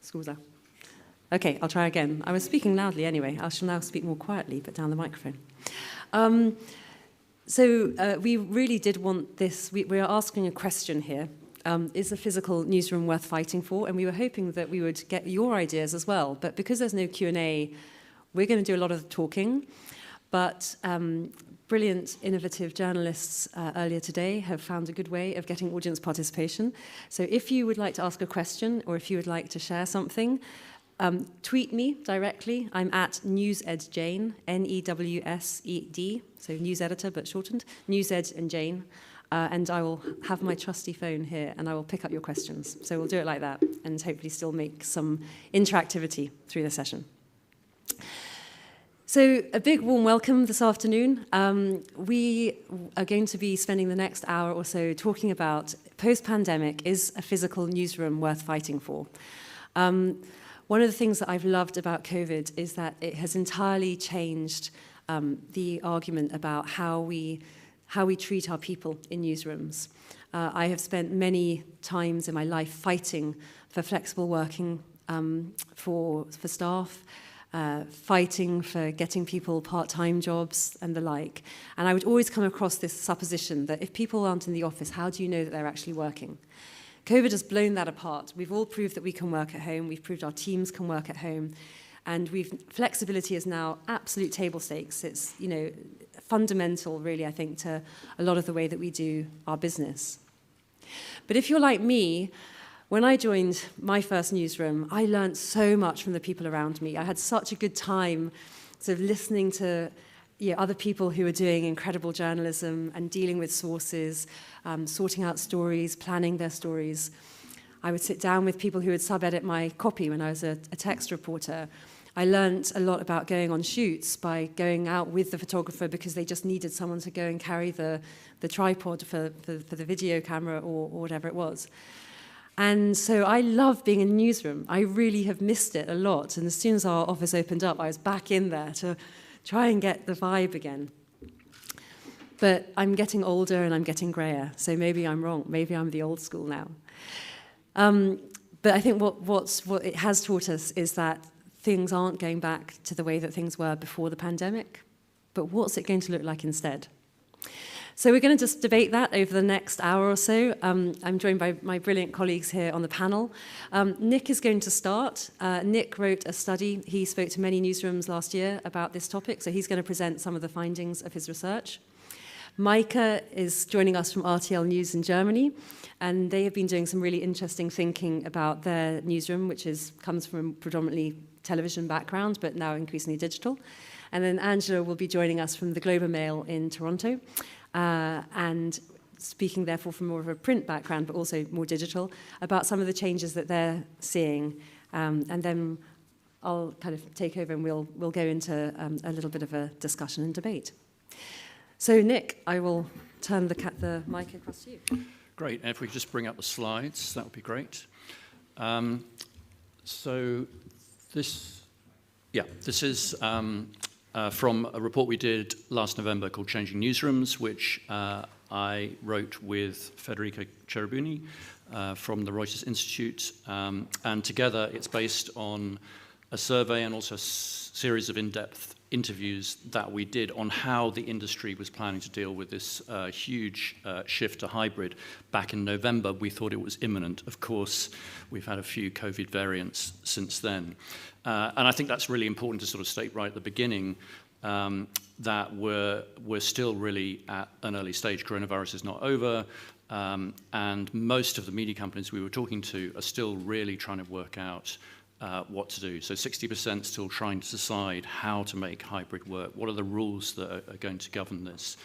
Scusa. Okay, I'll try again. I was speaking loudly anyway. I shall now speak more quietly, but down the microphone. We really did want this. We are asking a question here. Is a physical newsroom worth fighting for? And we were hoping that we would get your ideas as well. But because there's no Q&A, we're going to do a lot of the talking. But brilliant, innovative journalists earlier today have found a good way of getting audience participation. So if you would like to ask a question or if you would like to share something, tweet me directly. I'm at newsedjane, Newsed, so news editor but shortened, newsed and Jane. And I will have my trusty phone here and I will pick up your questions. So we'll do it like that and hopefully still make some interactivity through the session. So a big warm welcome this afternoon. We are going to be spending the next hour or so talking about post-pandemic, is a physical newsroom worth fighting for? One of the things that I've loved about COVID is that it has entirely changed the argument about how we treat our people in newsrooms. I have spent many times in my life fighting for flexible working for staff, fighting for getting people part-time jobs and the like. And I would always come across this supposition that if people aren't in the office, how do you know that they're actually working? COVID has blown that apart. We've all proved that we can work at home. We've proved our teams can work at home. And flexibility is now absolute table stakes. It's, fundamental, really, I think, to a lot of the way that we do our business. But if you're like me, when I joined my first newsroom, I learned so much from the people around me. I had such a good time sort of listening to other people who were doing incredible journalism and dealing with sources, sorting out stories, planning their stories. I would sit down with people who would sub-edit my copy when I was a text reporter. I learned a lot about going on shoots by going out with the photographer because they just needed someone to go and carry the tripod for the video camera or whatever it was. And so I love being in a newsroom. I really have missed it a lot. And as soon as our office opened up, I was back in there to try and get the vibe again. But I'm getting older and I'm getting grayer, so maybe I'm wrong. Maybe I'm the old school now. But I think what it has taught us is that things aren't going back to the way that things were before the pandemic. But what's it going to look like instead? So we're going to just debate that over the next hour or so. I'm joined by my brilliant colleagues here on the panel. Nic is going to start. Nic wrote a study. He spoke to many newsrooms last year about this topic, so he's going to present some of the findings of his research. Maike is joining us from RTLNEWS in Germany, and they have been doing some really interesting thinking about their newsroom, which comes from a predominantly television background, but now increasingly digital. And then Angela will be joining us from the Globe and Mail in Toronto, and speaking therefore from more of a print background, but also more digital, about some of the changes that they're seeing. And then I'll kind of take over and we'll go into a little bit of a discussion and debate. So Nic, I will turn the mic across to you. Great, and if we could just bring up the slides, that would be great. So this is from a report we did last November called Changing Newsrooms, which I wrote with Federica Cherubini from the Reuters Institute. And together it's based on a survey and also a series of in-depth interviews that we did on how the industry was planning to deal with this huge shift to hybrid. Back in November, we thought it was imminent. Of course, we've had a few COVID variants since then. And I think that's really important to sort of state right at the beginning that we're still really at an early stage. Coronavirus is not over, and most of the media companies we were talking to are still really trying to work out what to do. So 60% still trying to decide how to make hybrid work. What are the rules that are going to govern this?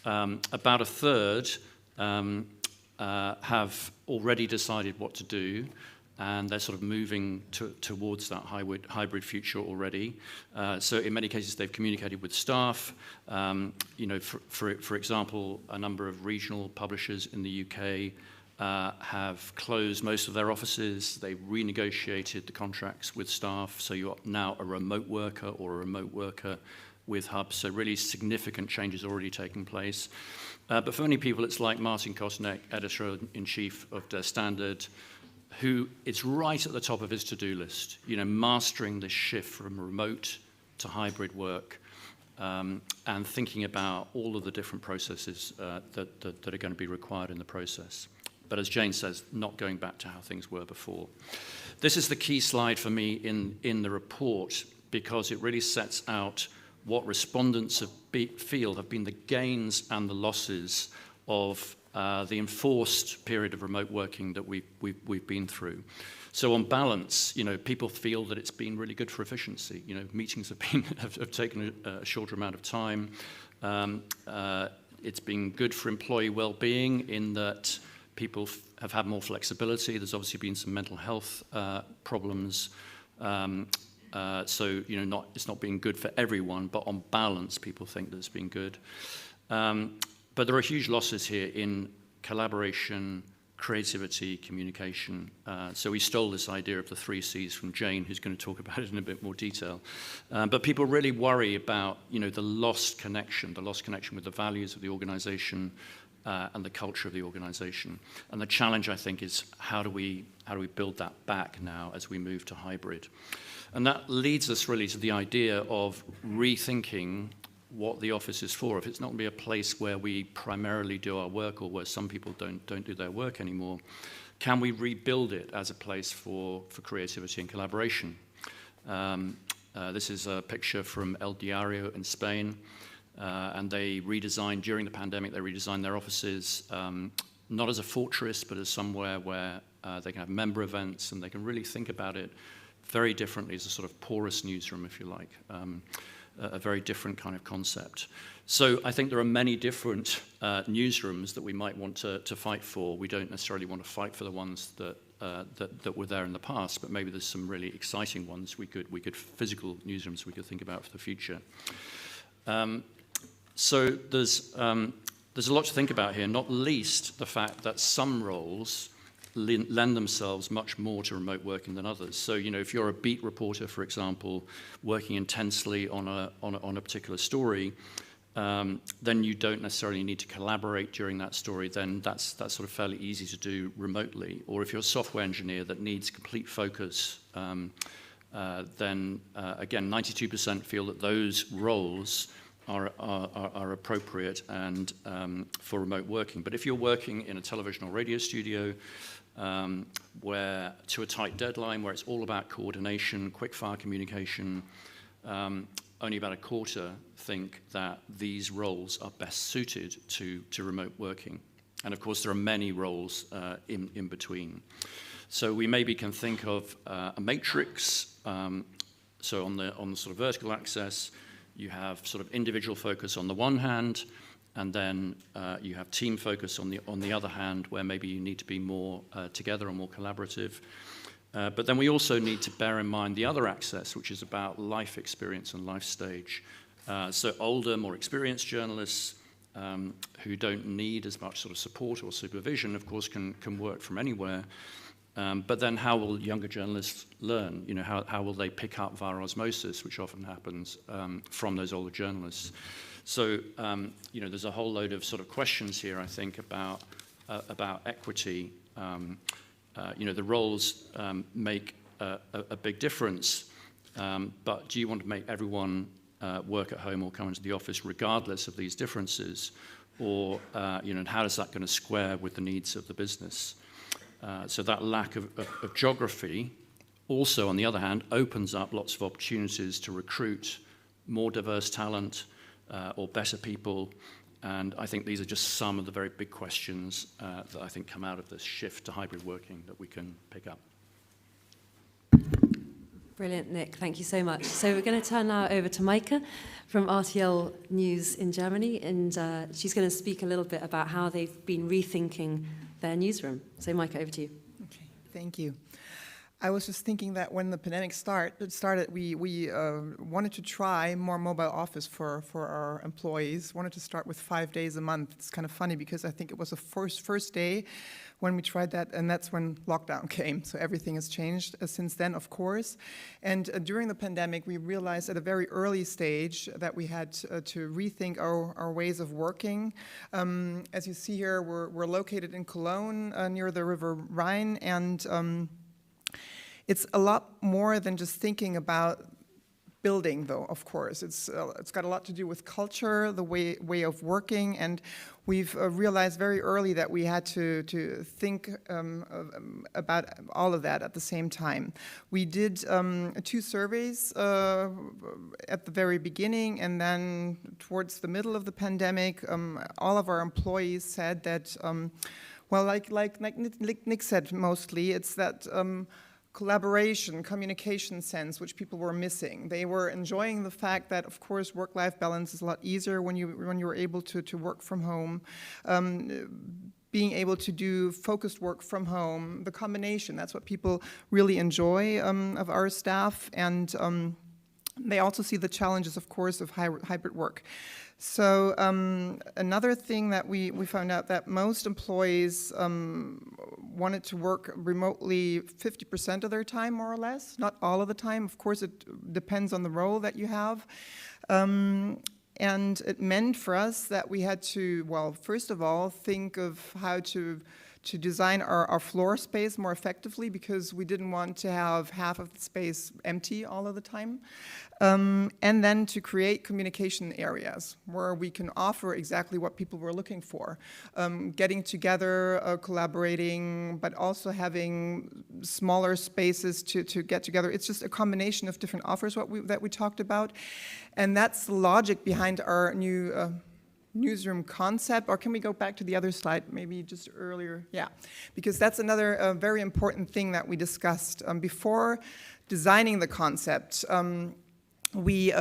About a third have already decided what to do, and they're sort of moving towards that hybrid future already. So in many cases, they've communicated with staff. For example, a number of regional publishers in the UK have closed most of their offices. They've renegotiated the contracts with staff, so you're now a remote worker or a remote worker with hubs. So really significant changes already taking place. But for many people, it's like Martin Kosnek, editor-in-chief of Der Standard, who it's right at the top of his to-do list, you know, mastering this shift from remote to hybrid work, and thinking about all of the different processes that are going to be required in the process. But as Jane says, not going back to how things were before. This is the key slide for me in the report, because it really sets out what respondents feel have been the gains and the losses of the enforced period of remote working that we've been through. So on balance, you know, people feel that it's been really good for efficiency. You know, meetings have taken a shorter amount of time. It's been good for employee well-being in that people have had more flexibility. There's obviously been some mental health problems. So, you know, it's not been good for everyone, but on balance, people think that it's been good. But there are huge losses here in collaboration, creativity, communication. So we stole this idea of the 3 C's from Jane, who's going to talk about it in a bit more detail. But people really worry about, you know, the lost connection with the values of the organization and the culture of the organization. And the challenge, I think, is how do we build that back now as we move to hybrid? And that leads us really to the idea of rethinking what the office is for. If it's not going to be a place where we primarily do our work, or where some people don't do their work anymore, can we rebuild it as a place for creativity and collaboration? This is a picture from El Diario in Spain, and they redesigned, during the pandemic, they redesigned their offices, not as a fortress, but as somewhere where they can have member events, and they can really think about it very differently as a sort of porous newsroom, if you like. A very different kind of concept. So I think there are many different newsrooms that we might want to fight for. We don't necessarily want to fight for the ones that were there in the past, but maybe there's some really exciting ones we could physical newsrooms we could think about for the future. So there's a lot to think about here, not least the fact that some roles lend themselves much more to remote working than others. So, you know, if you're a beat reporter, for example, working intensely on a particular story, then you don't necessarily need to collaborate during that story. Then that's sort of fairly easy to do remotely. Or if you're a software engineer that needs complete focus, then again, 92% feel that those roles are appropriate and for remote working. But if you're working in a television or radio studio, where to a tight deadline, where it's all about coordination, quick-fire communication, only about a quarter think that these roles are best suited to remote working. And of course, there are many roles in between. So we maybe can think of a matrix. So on the sort of vertical axis, you have sort of individual focus on the one hand, and then you have team focus on the other hand, where maybe you need to be more together and more collaborative. But then we also need to bear in mind the other axis, which is about life experience and life stage. So older, more experienced journalists who don't need as much sort of support or supervision, of course, can work from anywhere. But then how will younger journalists learn? You know, how will they pick up via osmosis, which often happens from those older journalists? So, you know, there's a whole load of sort of questions here, I think, about equity. You know, the roles make a big difference, but do you want to make everyone work at home or come into the office regardless of these differences? Or, you know, and how is that going to square with the needs of the business? So that lack of geography also, on the other hand, opens up lots of opportunities to recruit more diverse talent, or better people, and I think these are just some of the very big questions that I think come out of this shift to hybrid working that we can pick up. Brilliant, Nic. Thank you so much. So we're going to turn now over to Maike from RTLNEWS in Germany, and she's going to speak a little bit about how they've been rethinking their newsroom. So Maike, over to you. Okay, thank you. I was just thinking that when the pandemic started, we wanted to try more mobile office for our employees. Wanted to start with 5 days a month. It's kind of funny because I think it was the first day when we tried that, and that's when lockdown came. So everything has changed since then, of course. And during the pandemic, we realized at a very early stage that we had to rethink our ways of working. As you see here, we're located in Cologne, near the River Rhine, and it's a lot more than just thinking about building, though, of course. It's got a lot to do with culture, the way of working, and we've realized very early that we had to think about all of that at the same time. We did 2 surveys at the very beginning, and then towards the middle of the pandemic, all of our employees said that, well, like Nic said mostly, it's that collaboration, communication sense, which people were missing. They were enjoying the fact that, of course, work-life balance is a lot easier when you were able to work from home. Being able to do focused work from home, the combination, that's what people really enjoy of our staff. And they also see the challenges, of course, of hybrid work. So another thing that we found out that most employees wanted to work remotely 50% of their time, more or less, not all of the time. Of course, it depends on the role that you have. And it meant for us that we had to, well, first of all, think of how to design our floor space more effectively, because we didn't want to have half of the space empty all of the time. And then to create communication areas where we can offer exactly what people were looking for. Getting together, collaborating, but also having smaller spaces to get together. It's just a combination of different offers that we talked about. And that's the logic behind our new newsroom concept. Or can we go back to the other slide, maybe just earlier? Yeah, because that's another very important thing that we discussed. Before designing the concept, we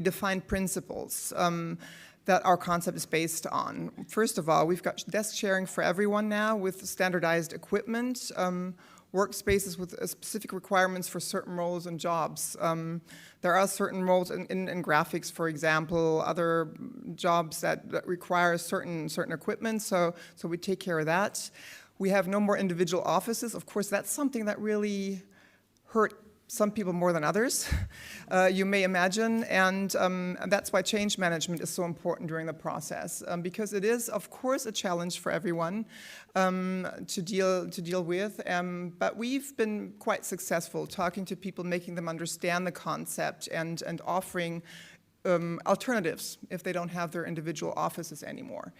defined principles that our concept is based on. First of all, we've got desk sharing for everyone now with standardized equipment, workspaces with specific requirements for certain roles and jobs. There are certain roles in graphics, for example, other jobs that require certain equipment, so we take care of that. We have no more individual offices. Of course, that's something that really hurt some people more than others, you may imagine, and that's why change management is so important during the process, because it is, of course, a challenge for everyone to deal with, but we've been quite successful talking to people, making them understand the concept and offering alternatives if they don't have their individual offices anymore.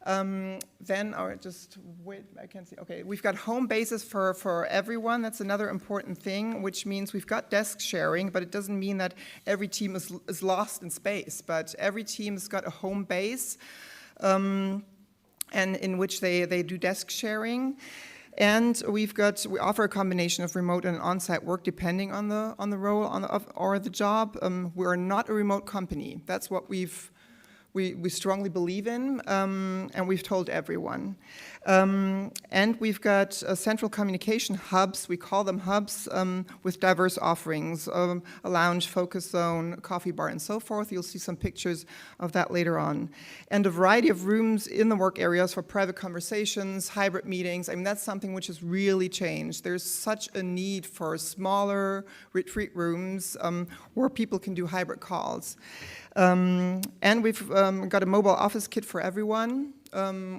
Then, or just wait, I can't see. Okay, we've got home bases for everyone. That's another important thing, which means we've got desk sharing, but it doesn't mean that every team is lost in space. But every team has got a home base, and in which they do desk sharing. And we offer a combination of remote and on-site work depending on the role or the job. We're not a remote company. That's what we strongly believe in, and we've told everyone. And we've got central communication hubs, we call them hubs, with diverse offerings, a lounge, focus zone, coffee bar, and so forth. You'll see some pictures of that later on. And a variety of rooms in the work areas for private conversations, hybrid meetings. I mean, that's something which has really changed. There's such a need for smaller retreat rooms where people can do hybrid calls. And we've got a mobile office kit for everyone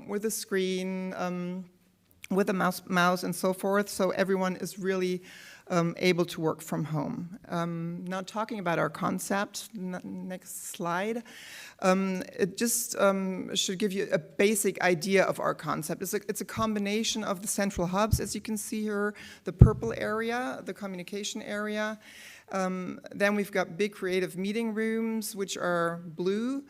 with a screen, with a mouse and so forth, so everyone is really able to work from home. Now talking about our concept, next slide. It just should give you a basic idea of our concept. It's a combination of the central hubs, as you can see here, the purple area, the communication area. Then we've got big creative meeting rooms, which are blue,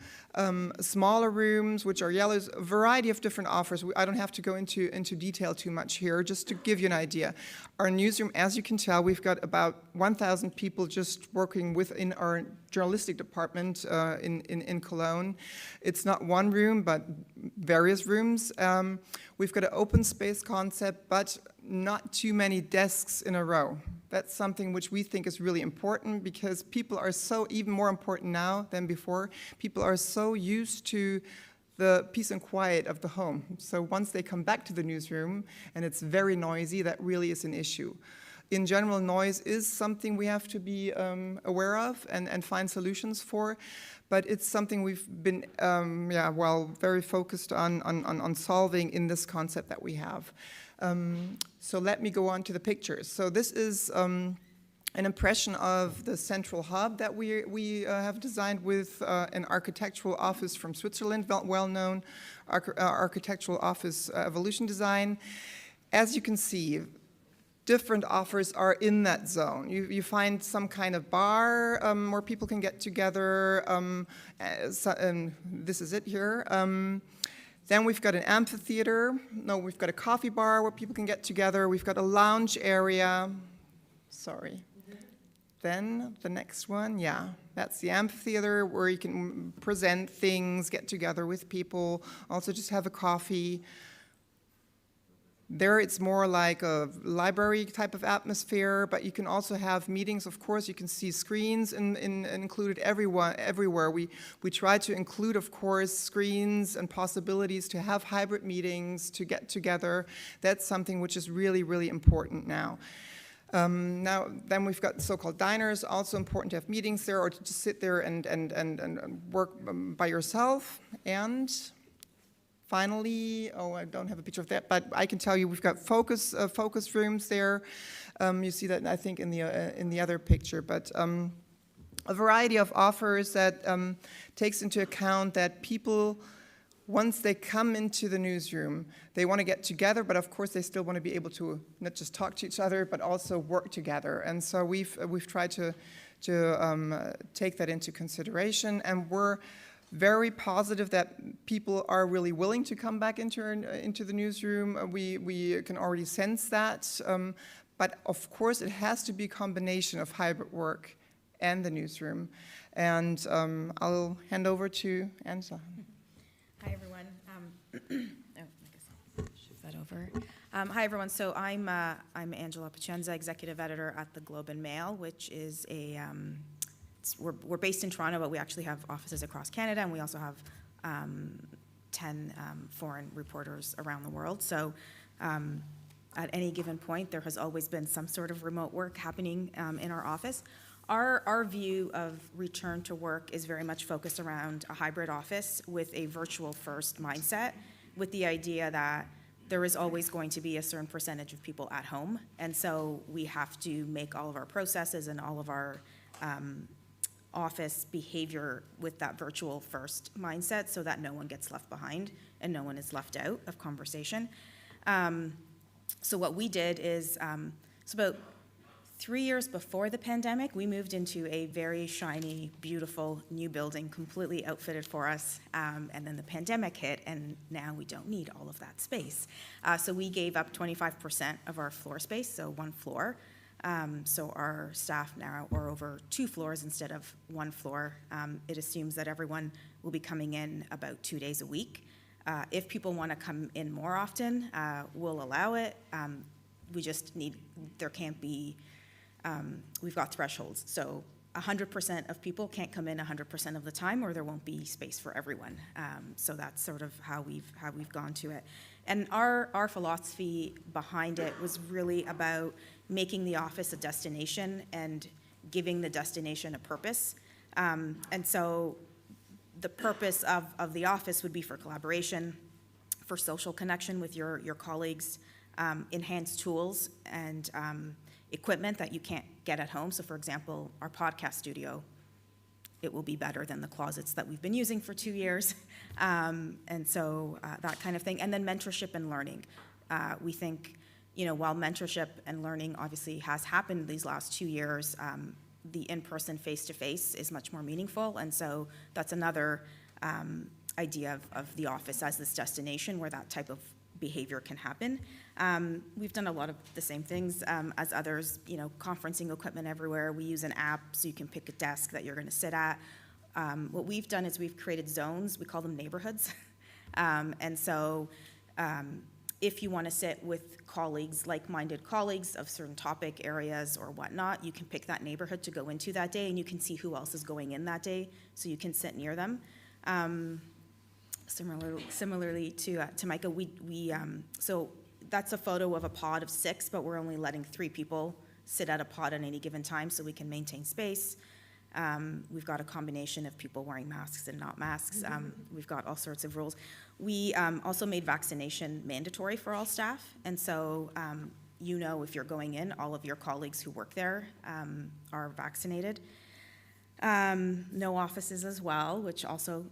smaller rooms, which are yellows, a variety of different offers. I don't have to go into detail too much here, just to give you an idea. Our newsroom, as you can tell, we've got about 1,000 people just working within our journalistic department in Cologne. It's not one room, but various rooms. We've got an open space concept, but not too many desks in a row. That's something which we think is really important, because people are so, even more important now than before, people are so used to the peace and quiet of the home. So once they come back to the newsroom and it's very noisy, that really is an issue. In general, noise is something we have to be aware of and find solutions for, but it's something we've been, very focused on solving in this concept that we have. So let me go on to the pictures. So this is an impression of the central hub that we have designed with an architectural office from Switzerland, well-known architectural office, Evolution Design. As you can see, different offers are in that zone. You find some kind of bar where people can get together. This is it here. Then we've got an amphitheater. No, we've got a coffee bar where people can get together. We've got a lounge area. Sorry. Then the next one, yeah, that's the amphitheater where you can present things, get together with people, also just have a coffee. There it's more like a library type of atmosphere, but you can also have meetings, of course. You can see screens included everywhere. We try to include, of course, screens and possibilities to have hybrid meetings, to get together. That's something which is really, really important now. Then we've got so-called diners, also important to have meetings there or to just sit there and work by yourself. And finally, I don't have a picture of that, but I can tell you we've got focus rooms there. You see that, I think, in the other picture. But a variety of offers that takes into account that people, once they come into the newsroom, they want to get together, but of course they still want to be able to not just talk to each other, but also work together. And so we've tried to take that into consideration, and we're very positive that people are really willing to come back into the newsroom. We can already sense that, but of course it has to be a combination of hybrid work and the newsroom. And I'll hand over to Angela. Hi, everyone. I guess I'll shift that over. Hi, everyone. So I'm Angela Pacienza, executive editor at the Globe and Mail, which is we're based in Toronto, but we actually have offices across Canada, and we also have 10 foreign reporters around the world. So at any given point, there has always been some sort of remote work happening in our office. Our view of return to work is very much focused around a hybrid office with a virtual first mindset, with the idea that there is always going to be a certain percentage of people at home. And so we have to make all of our processes and all of our office behavior with that virtual first mindset so that no one gets left behind and no one is left out of conversation. So what we did is, so about 3 years before the pandemic, we moved into a very shiny, beautiful new building, completely outfitted for us, and then the pandemic hit, and now we don't need all of that space. So we gave up 25% of our floor space, so one floor. So our staff now are over 2 floors instead of 1 floor. It assumes that everyone will be coming in about 2 days a week. If people want to come in more often, we'll allow it. We just need, there can't be, we've got thresholds. So 100% of people can't come in 100% of the time, or there won't be space for everyone. So that's sort of how we've gone to it. And our philosophy behind it was really about making the office a destination and giving the destination a purpose. And so the purpose of the office would be for collaboration, for social connection with your colleagues, enhanced tools and equipment that you can't get at home. So for example, our podcast studio, it will be better than the closets that we've been using for 2 years. And so that kind of thing. And then mentorship and learning. We think, while mentorship and learning obviously has happened these last 2 years, the in-person face-to-face is much more meaningful. And so that's another idea of the office as this destination where that type of behavior can happen. We've done a lot of the same things as others, conferencing equipment everywhere. We use an app so you can pick a desk that you're going to sit at. What we've done is we've created zones. We call them neighborhoods. And so if you want to sit with colleagues, like-minded colleagues of certain topic areas or whatnot, you can pick that neighborhood to go into that day, and you can see who else is going in that day, so you can sit near them. Similarly to Maike, so that's a photo of a pod of 6, but we're only letting 3 people sit at a pod at any given time, so we can maintain space. We've got a combination of people wearing masks and not masks. We've got all sorts of rules. We also made vaccination mandatory for all staff, and so you know, if you're going in, all of your colleagues who work there are vaccinated. No offices as well, which also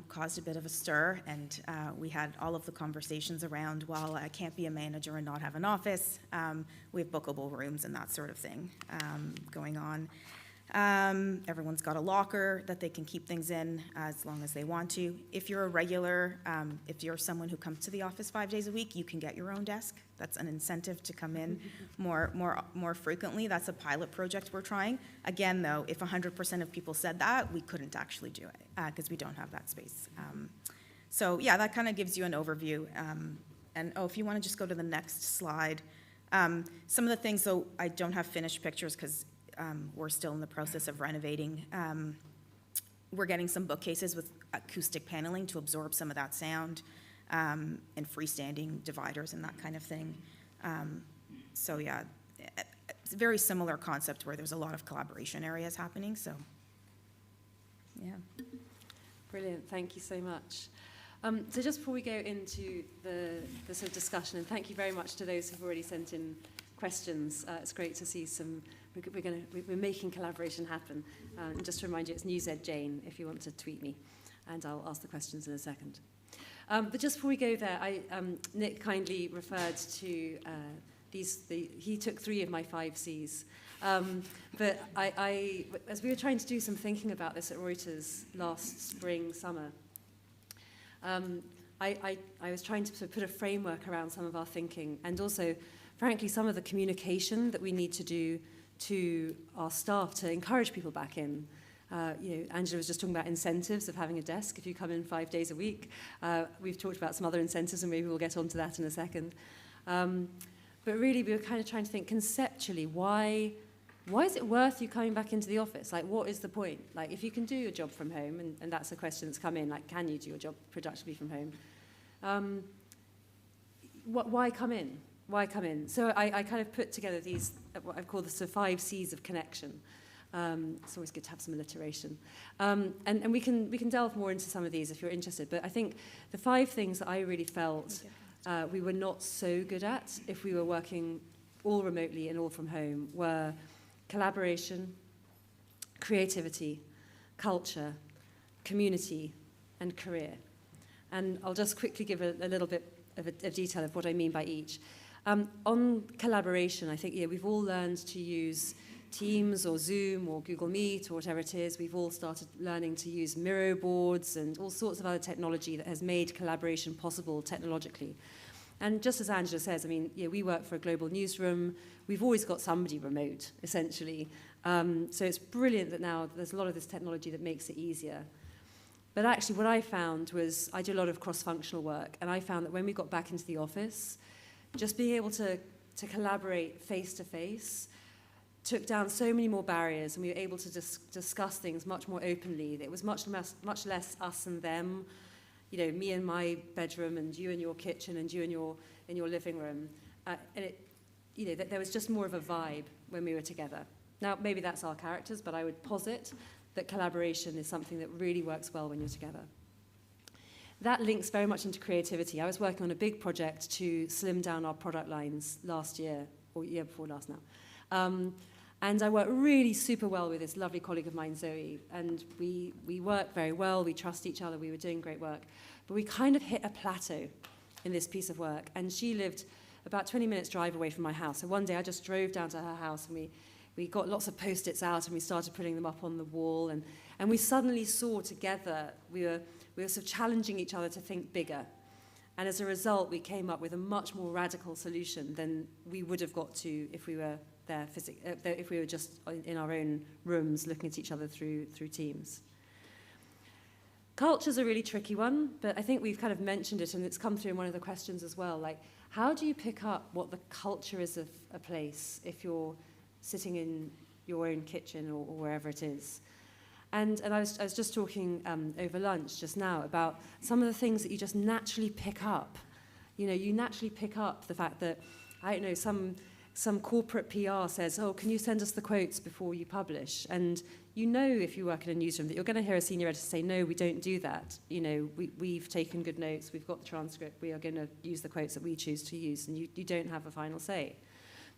caused a bit of a stir, and we had all of the conversations around, well, I can't be a manager and not have an office. We have bookable rooms and that sort of thing going on. Everyone's got a locker that they can keep things in as long as they want to. If you're a regular, if you're someone who comes to the office 5 days a week, you can get your own desk. That's an incentive to come in more frequently. That's a pilot project we're trying. Again, though, if 100% of people said that, we couldn't actually do it because we don't have that space. So yeah, that kind of gives you an overview. And if you want to just go to the next slide. Some of the things, though, I don't have finished pictures because we're still in the process of renovating. We're getting some bookcases with acoustic paneling to absorb some of that sound, and freestanding dividers and that kind of thing. So yeah, it's a very similar concept where there's a lot of collaboration areas happening, so yeah. Brilliant, thank you so much. So just before we go into the sort of discussion, and thank you very much to those who've already sent in questions. It's great to see some. We're making collaboration happen. And just to remind you, it's NewsRooms if you want to tweet me, and I'll ask the questions in a second. But just before we go there, Nic kindly referred to he took 3 of my 5 C's. But as we were trying to do some thinking about this at Reuters last spring, summer, I was trying to sort of put a framework around some of our thinking, and also, frankly, some of the communication that we need to do to our staff to encourage people back in. Angela was just talking about incentives of having a desk if you come in 5 days a week. We've talked about some other incentives, and maybe we'll get onto that in a second. But really, we were kind of trying to think conceptually, why is it worth you coming back into the office? Like, what is the point? Like, if you can do your job from home, and that's a question that's come in, like, can you do your job productively from home? Why come in? Why come in? So I kind of put together these, what I've called the sort of 5 C's of connection. It's always good to have some alliteration. And we can delve more into some of these if you're interested. But I think the 5 things that I really felt we were not so good at if we were working all remotely and all from home were collaboration, creativity, culture, community, and career. And I'll just quickly give a little bit of detail of what I mean by each. On collaboration, I think we've all learned to use Teams or Zoom or Google Meet or whatever it is. We've all started learning to use Miro boards and all sorts of other technology that has made collaboration possible technologically. And just as Angela says, I mean, we work for a global newsroom. We've always got somebody remote, essentially. So it's brilliant that now there's a lot of this technology that makes it easier. But actually what I found was I do a lot of cross-functional work, and I found that when we got back into the office, just being able to collaborate face-to-face took down so many more barriers, and we were able to discuss things much more openly. It was much less us and them, me in my bedroom and you in your kitchen and you in your living room. And there was just more of a vibe when we were together. Now, maybe that's our characters, but I would posit that collaboration is something that really works well when you're together. That links very much into creativity. I was working on a big project to slim down our product lines last year, or year before last now. And I worked really super well with this lovely colleague of mine, Zoe, and we worked very well, we trust each other, we were doing great work. But we kind of hit a plateau in this piece of work, and she lived about 20 minutes drive away from my house. So one day I just drove down to her house, and we got lots of Post-its out, and we started putting them up on the wall, and we suddenly saw together, we were sort of challenging each other to think bigger. And as a result, we came up with a much more radical solution than we would have got to if we were there if we were just in our own rooms looking at each other through Teams. Culture's a really tricky one, but I think we've kind of mentioned it, and it's come through in one of the questions as well. Like, how do you pick up what the culture is of a place if you're sitting in your own kitchen or wherever it is? And I was just talking over lunch just now about some of the things that you just naturally pick up. You know, you naturally pick up the fact that, I don't know, some corporate PR says, oh, can you send us the quotes before you publish? And you know, if you work in a newsroom, that you're going to hear a senior editor say, no, we don't do that. You know, we've taken good notes, we've got the transcript, we are going to use the quotes that we choose to use, and you don't have a final say.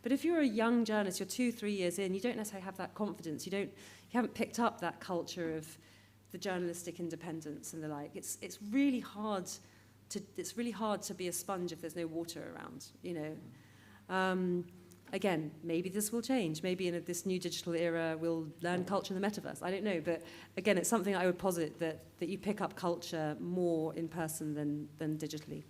But if you're a young journalist, you're 2-3 years in, you don't necessarily have that confidence. You haven't picked up that culture of the journalistic independence and the like. It's really hard to be a sponge if there's no water around, you know. Again, maybe this will change. Maybe in this new digital era, we'll learn culture in the metaverse. I don't know. But again, it's something I would posit that you pick up culture more in person than digitally.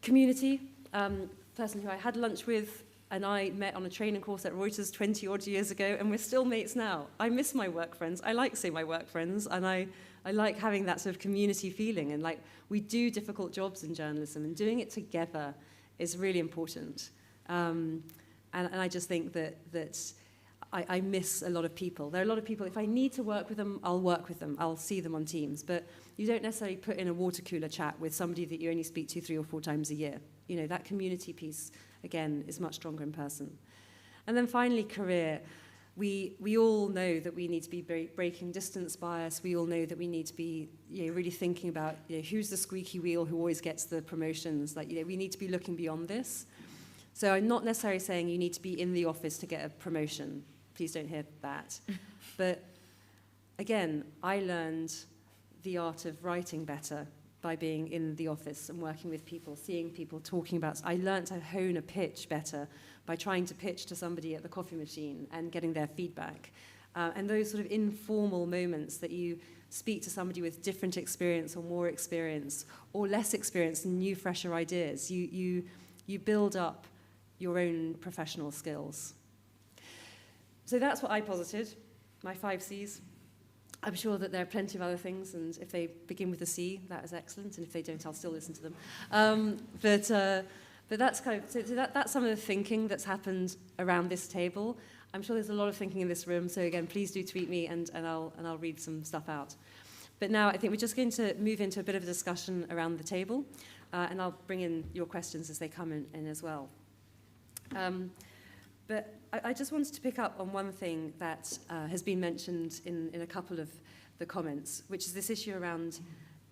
Community, person who I had lunch with and I met on a training course at Reuters 20-odd years ago, and we're still mates now. I miss my work friends. I like seeing my work friends, and I like having that sort of community feeling. And like, we do difficult jobs in journalism, and doing it together is really important. And I just think that I miss a lot of people. There are a lot of people, if I need to work with them, I'll work with them. I'll see them on Teams. But you don't necessarily put in a water cooler chat with somebody that you only speak to 3 or 4 times a year. You know, that community piece, again, is much stronger in person. And then finally, career. We all know that we need to be breaking distance bias. We all know that we need to be really thinking about who's the squeaky wheel who always gets the promotions. Like, we need to be looking beyond this. So I'm not necessarily saying you need to be in the office to get a promotion. Please don't hear that. But again, I learned the art of writing better by being in the office and working with people, seeing people, talking about. I learned to hone a pitch better by trying to pitch to somebody at the coffee machine and getting their feedback. And those sort of informal moments that you speak to somebody with different experience or more experience or less experience and new, fresher ideas, you build up your own professional skills. So that's what I posited, my 5 C's. I'm sure that there are plenty of other things, and if they begin with a C, that is excellent, and if they don't, I'll still listen to them. But that's kind of, so that's some of the thinking that's happened around this table. I'm sure there's a lot of thinking in this room, so again, please do tweet me, and I'll read some stuff out. But now I think we're just going to move into a bit of a discussion around the table, and I'll bring in your questions as they come in as well. But I just wanted to pick up on one thing that has been mentioned in a couple of the comments, which is this issue around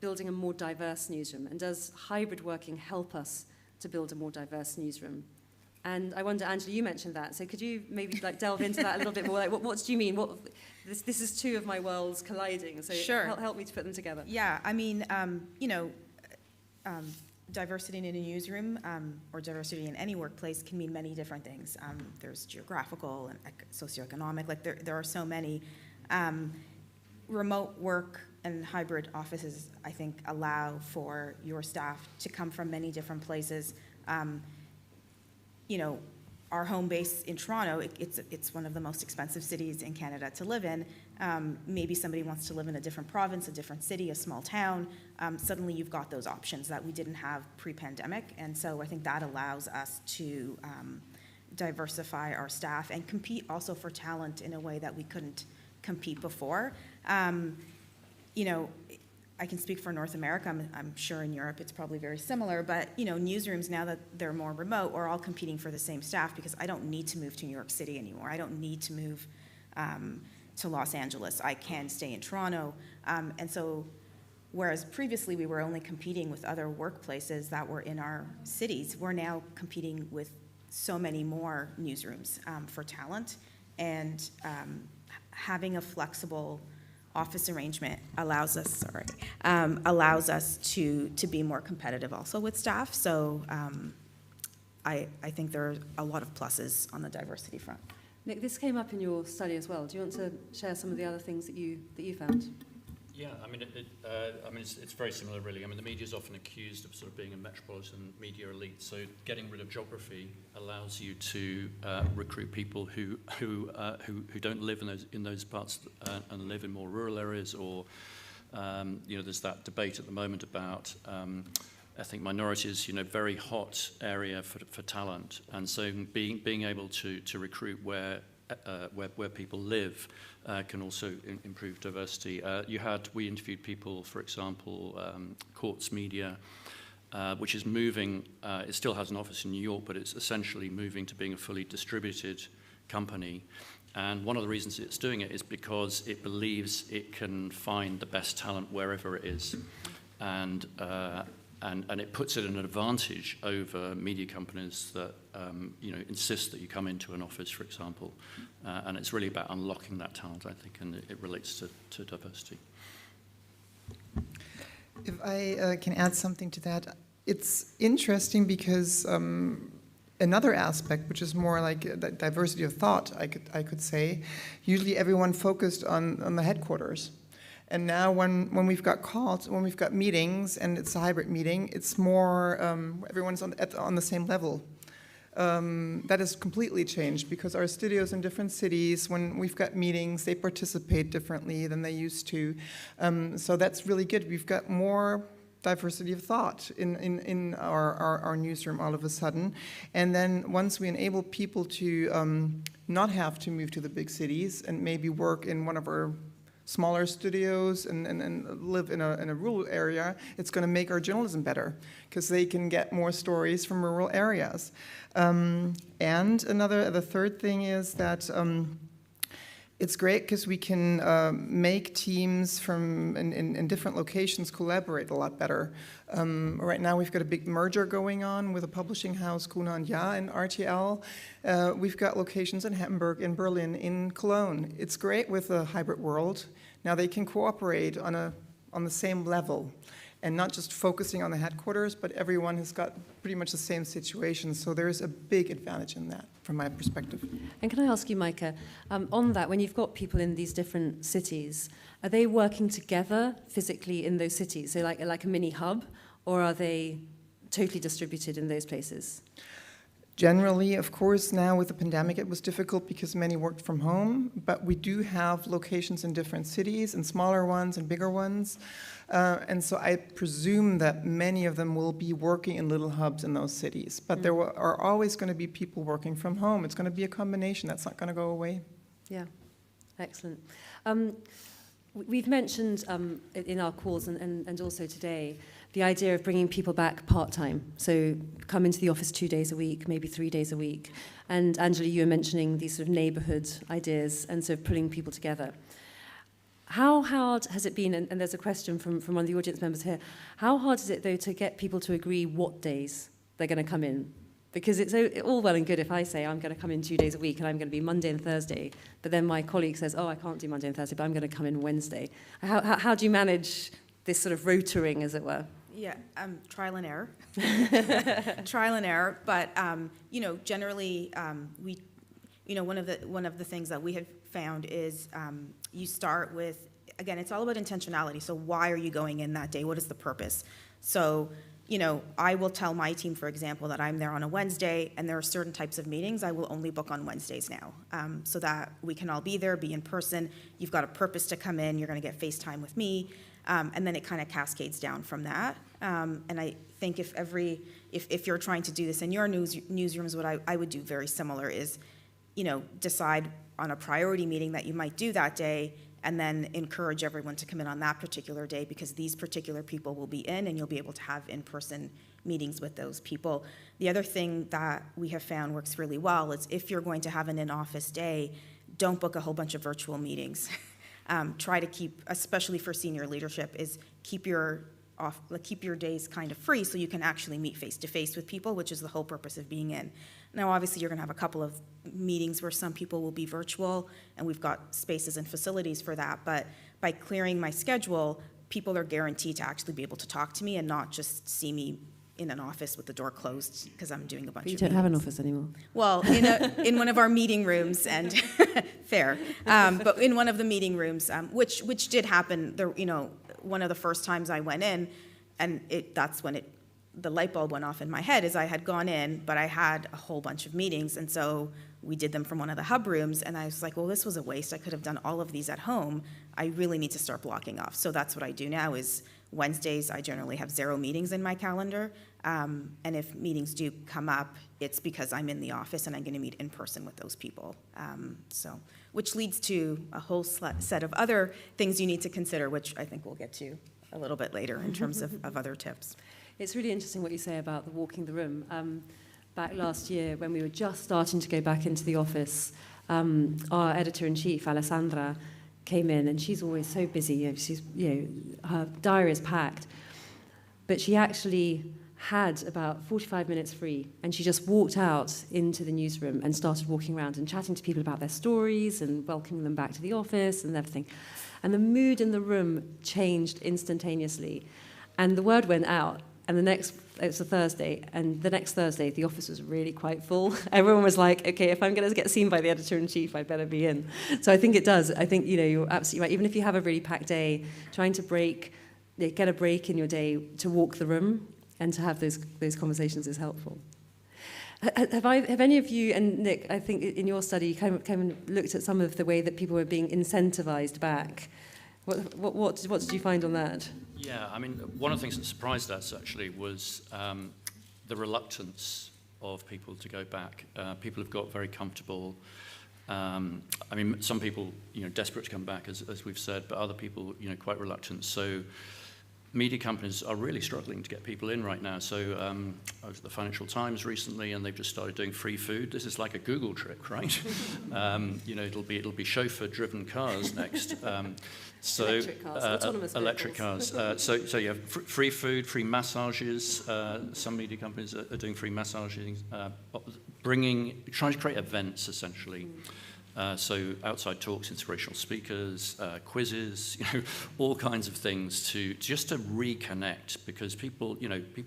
building a more diverse newsroom. And does hybrid working help us to build a more diverse newsroom? And I wonder, Angela, you mentioned that. So could you maybe delve into that a little bit more? Like, what do you mean? This is 2 of my worlds colliding. So sure. Help me to put them together. Yeah, I mean, diversity in a newsroom or diversity in any workplace can mean many different things. There's geographical and socioeconomic, like there are so many. Remote work and hybrid offices, I think, allow for your staff to come from many different places. Our home base in Toronto, it's one of the most expensive cities in Canada to live in. Maybe somebody wants to live in a different province, a different city, a small town. Suddenly you've got those options that we didn't have pre-pandemic. And so I think that allows us to diversify our staff and compete also for talent in a way that we couldn't compete before. I can speak for North America. I'm sure in Europe it's probably very similar, but newsrooms, now that they're more remote, we're all competing for the same staff because I don't need to move to New York City anymore. I don't need to move to Los Angeles. I can stay in Toronto. And so whereas previously we were only competing with other workplaces that were in our cities, we're now competing with so many more newsrooms for talent. And having a flexible office arrangement allows us to be more competitive also with staff. So I think there are a lot of pluses on the diversity front. Nic, this came up in your study as well. Do you want to share some of the other things that you found? Yeah, it's very similar, really. I mean, the media is often accused of sort of being a metropolitan media elite. So getting rid of geography allows you to recruit people who don't live in those parts and live in more rural areas or there's that debate at the moment about ethnic minorities, very hot area for talent. And so being able to recruit where people live can also improve diversity. We interviewed people, for example, Quartz Media, which is moving, it still has an office in New York, but it's essentially moving to being a fully distributed company. And one of the reasons it's doing it is because it believes it can find the best talent wherever it is. And it puts it in an advantage over media companies that insist that you come into an office, for example. And it's really about unlocking that talent, I think, and it relates to diversity. If I can add something to that, it's interesting because another aspect, which is more like diversity of thought, I could say, usually everyone focused on the headquarters. And now when we've got calls, when we've got meetings, and it's a hybrid meeting, it's more, everyone's on the same level. That has completely changed because our studios in different cities, when we've got meetings, they participate differently than they used to. So that's really good. We've got more diversity of thought in our newsroom all of a sudden. And then once we enable people to not have to move to the big cities and maybe work in one of our smaller studios and live in a rural area, it's going to make our journalism better because they can get more stories from rural areas. And the third thing is that it's great because we can make teams from in different locations collaborate a lot better. Right now we've got a big merger going on with a publishing house, Gruner & Jahr and RTL. We've got locations in Hamburg, in Berlin, in Cologne. It's great with a hybrid world. Now they can cooperate on the same level and not just focusing on the headquarters, but everyone has got pretty much the same situation. So there's a big advantage in that, from my perspective. And can I ask you, Maike, on that, when you've got people in these different cities, are they working together physically in those cities, so like a mini hub, or are they totally distributed in those places? Generally, of course, now with the pandemic, it was difficult because many worked from home, but we do have locations in different cities, and smaller ones and bigger ones. And so I presume that many of them will be working in little hubs in those cities. But there are always going to be people working from home. It's going to be a combination. That's not going to go away. Yeah, excellent. We've mentioned in our calls and also today the idea of bringing people back part-time. So come into the office 2 days a week, maybe 3 days a week. And Angela, you were mentioning these sort of neighborhood ideas and sort of pulling people together. How hard has it been, and there's a question from one of the audience members here, how hard is it, though, to get people to agree what days they're going to come in? Because it's all well and good if I say I'm going to come in 2 days a week and I'm going to be Monday and Thursday, but then my colleague says, oh, I can't do Monday and Thursday, but I'm going to come in Wednesday. How do you manage this sort of rotoring, as it were? Yeah, trial and error. Trial and error, but generally, one of the things that we have found is you start with, again, it's all about intentionality. So why are you going in that day? What is the purpose? So, I will tell my team, for example, that I'm there on a Wednesday, and there are certain types of meetings I will only book on Wednesdays now, so that we can all be there, be in person. You've got a purpose to come in. You're going to get FaceTime with me. And then it kind of cascades down from that. And I think if you're trying to do this in your newsrooms, what I would do very similar is, decide on a priority meeting that you might do that day, and then encourage everyone to come in on that particular day because these particular people will be in, and you'll be able to have in-person meetings with those people. The other thing that we have found works really well is if you're going to have an in-office day, don't book a whole bunch of virtual meetings. Try to keep, especially for senior leadership, is keep your days kind of free so you can actually meet face-to-face with people, which is the whole purpose of being in. Now, obviously, you're going to have a couple of meetings where some people will be virtual, and we've got spaces and facilities for that. But by clearing my schedule, people are guaranteed to actually be able to talk to me and not just see me in an office with the door closed because I'm doing a bunch of meetings. You don't have an office anymore. Well, in one of our meeting rooms, and fair, but in one of the meeting rooms, which did happen. One of the first times I went in, and that's when the light bulb went off in my head. Is I had gone in, but I had a whole bunch of meetings, and so we did them from one of the hub rooms, and I was like, well, this was a waste. I could have done all of these at home. I really need to start blocking off. So that's what I do now is Wednesdays, I generally have 0 meetings in my calendar. And if meetings do come up, it's because I'm in the office and I'm going to meet in person with those people. Which leads to a whole set of other things you need to consider, which I think we'll get to a little bit later in terms of other tips. It's really interesting what you say about the walking the room. Back last year, when we were just starting to go back into the office, our editor-in-chief, Alessandra, came in, and she's always so busy. Her diary is packed. But she actually had about 45 minutes free, and she just walked out into the newsroom and started walking around and chatting to people about their stories and welcoming them back to the office and everything. And the mood in the room changed instantaneously. And the word went out, and it was a Thursday, and the next Thursday, the office was really quite full. Everyone was like, okay, if I'm going to get seen by the editor-in-chief, I'd better be in. So I think it does. I think, you're absolutely right. Even if you have a really packed day, trying to get a break in your day to walk the room and to have those conversations is helpful. Have any of you, and Nic, I think in your study, you kind of looked at some of the way that people were being incentivized back. What did you find on that? Yeah, I mean, one of the things that surprised us actually was the reluctance of people to go back. People have got very comfortable. I mean, some people, desperate to come back, as we've said, but other people, quite reluctant. So media companies are really struggling to get people in right now. So I was at the Financial Times recently, and they've just started doing free food. This is like a Google trick, right? It'll be chauffeur-driven cars next. Electric cars, autonomous electric cars. So yeah, free food, free massages. Some media companies are doing free massaging, trying to create events essentially. So outside talks, inspirational speakers, quizzes, all kinds of things to reconnect, because people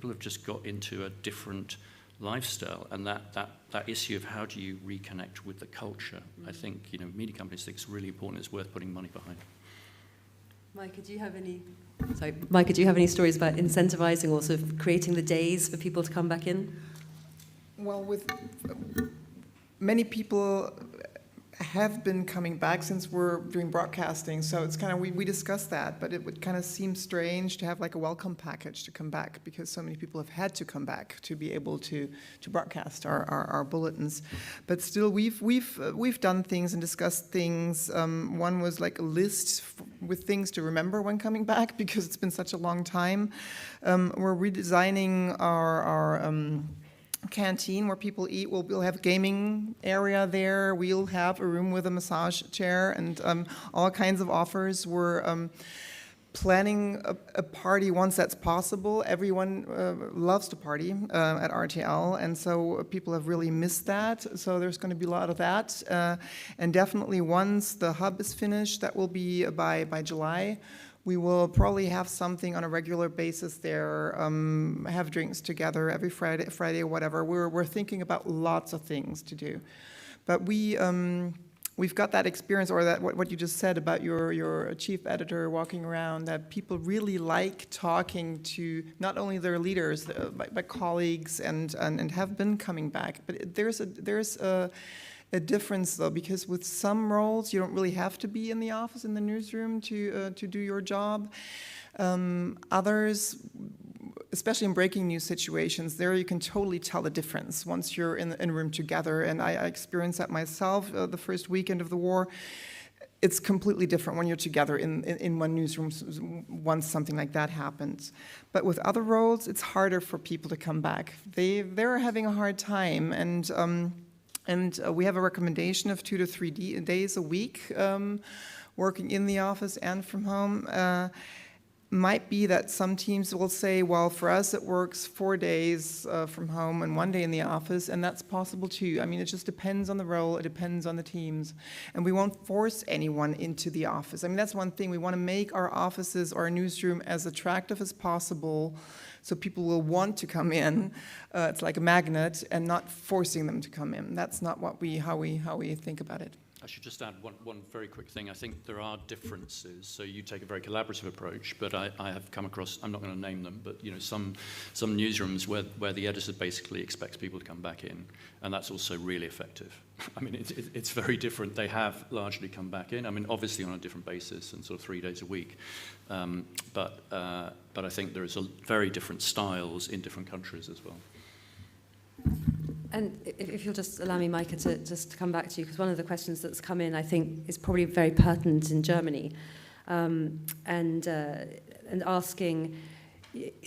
have just got into a different lifestyle, and that issue of how do you reconnect with the culture, I think media companies think it's really important. It's worth putting money behind. Maike, do you have any stories about incentivizing or sort of creating the days for people to come back in? Well, with many people have been coming back since we're doing broadcasting, so it's kind of, we discussed that, but it would kind of seem strange to have like a welcome package to come back, because so many people have had to come back to be able to broadcast our bulletins. But still, we've done things and discussed things. One was like a list with things to remember when coming back, because it's been such a long time. We're redesigning our canteen where people eat. We'll have a gaming area there. We'll have a room with a massage chair and all kinds of offers. We're planning a party once that's possible. Everyone loves to party at RTL, and so people have really missed that. So there's going to be a lot of that. And definitely once the hub is finished, that will be by July, we will probably have something on a regular basis there, have drinks together every Friday or whatever. We're thinking about lots of things to do. But we've got that experience, or that what you just said about your chief editor walking around, that people really like talking to not only their leaders, but colleagues, and have been coming back. But there's a difference, though, because with some roles you don't really have to be in the office, in the newsroom, to do your job. Others, especially in breaking news situations, there you can totally tell the difference once you're in a room together. And I experienced that myself the first weekend of the war. It's completely different when you're together in one newsroom once something like that happens. But with other roles, it's harder for people to come back. They're having a hard time, and we have a recommendation of 2 to 3 days a week working in the office and from home. Might be that some teams will say, well, for us it works 4 days from home and 1 day in the office, and that's possible too. I mean, it just depends on the role, it depends on the teams. And we won't force anyone into the office. I mean, that's one thing. We want to make our offices or our newsroom as attractive as possible, so people will want to come in. It's like a magnet, and not forcing them to come in. That's not how we think about it. I should just add one very quick thing. I think there are differences. So you take a very collaborative approach, but I have come across, I'm not going to name them, but some newsrooms where the editor basically expects people to come back in, and that's also really effective. I mean, it's very different. They have largely come back in. I mean, obviously on a different basis and sort of 3 days a week, but I think there is very different styles in different countries as well. And if you'll just allow me, Maike, to just come back to you, because one of the questions that's come in, I think, is probably very pertinent in Germany, and asking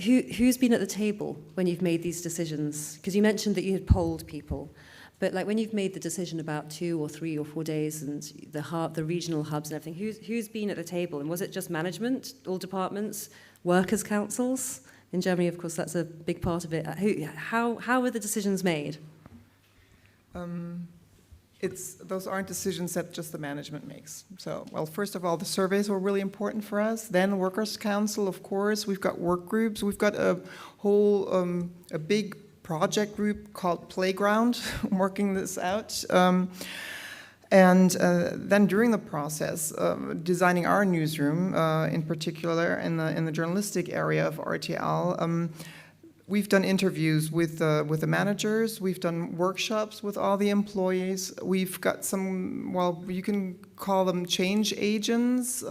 who's been at the table when you've made these decisions? Because you mentioned that you had polled people, but like when you've made the decision about 2 or 3 or 4 days and the regional hubs and everything, who's been at the table? And was it just management, all departments, workers' councils? In Germany, of course, that's a big part of it. How were the decisions made? Those aren't decisions that just the management makes. So, well, first of all, the surveys were really important for us. Then Workers' Council, of course. We've got work groups. We've got a whole, a big project group called Playground working this out. And then during the process, designing our newsroom, in particular in the journalistic area of RTL, we've done interviews with the managers. We've done workshops with all the employees. We've got some, well, you can call them change agents,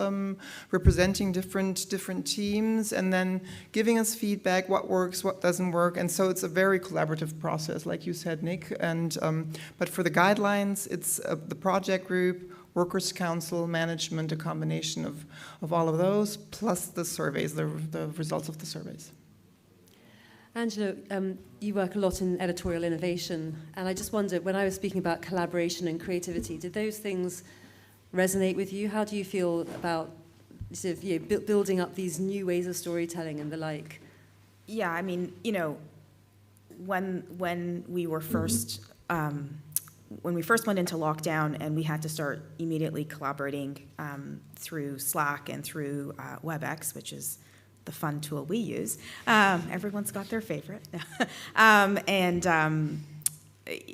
representing different teams, and then giving us feedback, what works, what doesn't work. And so it's a very collaborative process, like you said, Nic. And but for the guidelines, it's the project group, Workers' Council, management, a combination of all of those, plus the surveys, the results of the surveys. Angela, you work a lot in editorial innovation, and I just wondered, when I was speaking about collaboration and creativity, did those things resonate with you? How do you feel about sort of, building up these new ways of storytelling and the like? Yeah, I mean, when we were first went into lockdown and we had to start immediately collaborating through Slack and through WebEx, which is the fun tool we use. Everyone's got their favorite.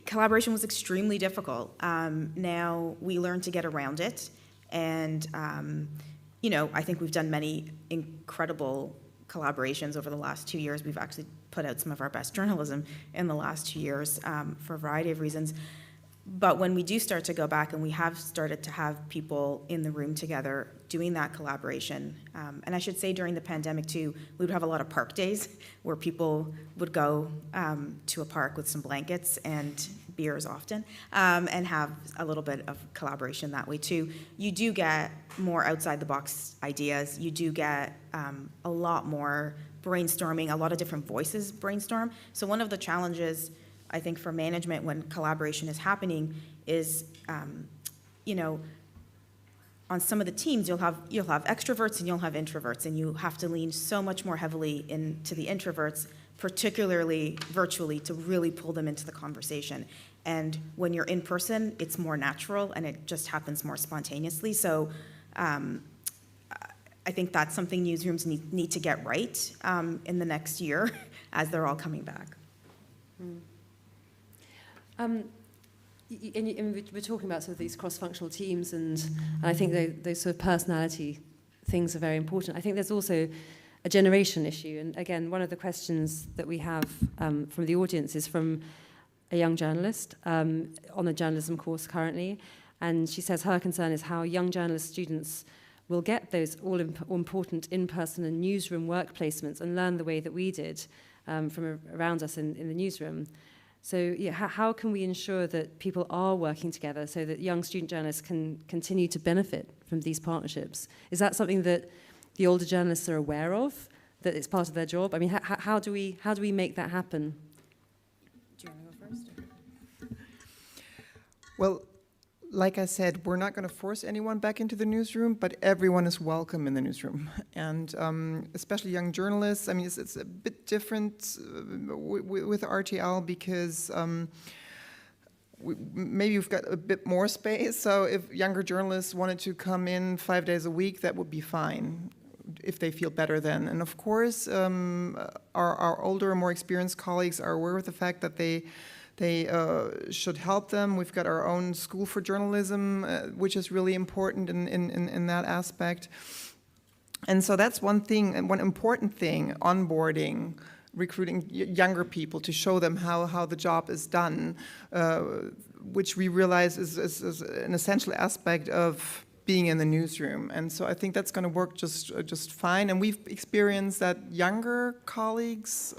Collaboration was extremely difficult. Now we learned to get around it. And, I think we've done many incredible collaborations over the last 2 years. We've actually put out some of our best journalism in the last 2 years for a variety of reasons. But when we do start to go back, and we have started to have people in the room together doing that collaboration, and I should say during the pandemic too, we would have a lot of park days where people would go to a park with some blankets and beers often, and have a little bit of collaboration that way too. You do get more outside the box ideas. You do get a lot more brainstorming, a lot of different voices brainstorm. So one of the challenges, I think, for management when collaboration is happening is, on some of the teams you'll have extroverts and you'll have introverts, and you have to lean so much more heavily into the introverts, particularly virtually, to really pull them into the conversation. And when you're in person, it's more natural and it just happens more spontaneously. So I think that's something newsrooms need to get right in the next year as they're all coming back. And we're talking about sort of these cross-functional teams, and I think those sort of personality things are very important. I think there's also a generation issue, and again, one of the questions that we have from the audience is from a young journalist on a journalism course currently, and she says her concern is how young journalist students will get those all-important in-person and newsroom work placements and learn the way that we did from around us in the newsroom. So yeah, how can we ensure that people are working together so that young student journalists can continue to benefit from these partnerships? Is that something that the older journalists are aware of, that it's part of their job? I mean, how do we make that happen? Do you want to go first? Well, like I said, we're not going to force anyone back into the newsroom, but everyone is welcome in the newsroom. And especially young journalists, I mean, it's a bit different with RTL because maybe we've got a bit more space. So if younger journalists wanted to come in 5 days a week, that would be fine if they feel better then. And of course, our older and more experienced colleagues are aware of the fact that they they should help them. We've got our own school for journalism, which is really important in that aspect. And so that's one thing, and one important thing, onboarding, recruiting younger people to show them how the job is done, which we realize is an essential aspect of being in the newsroom. And so I think that's going to work just fine. And we've experienced that younger colleagues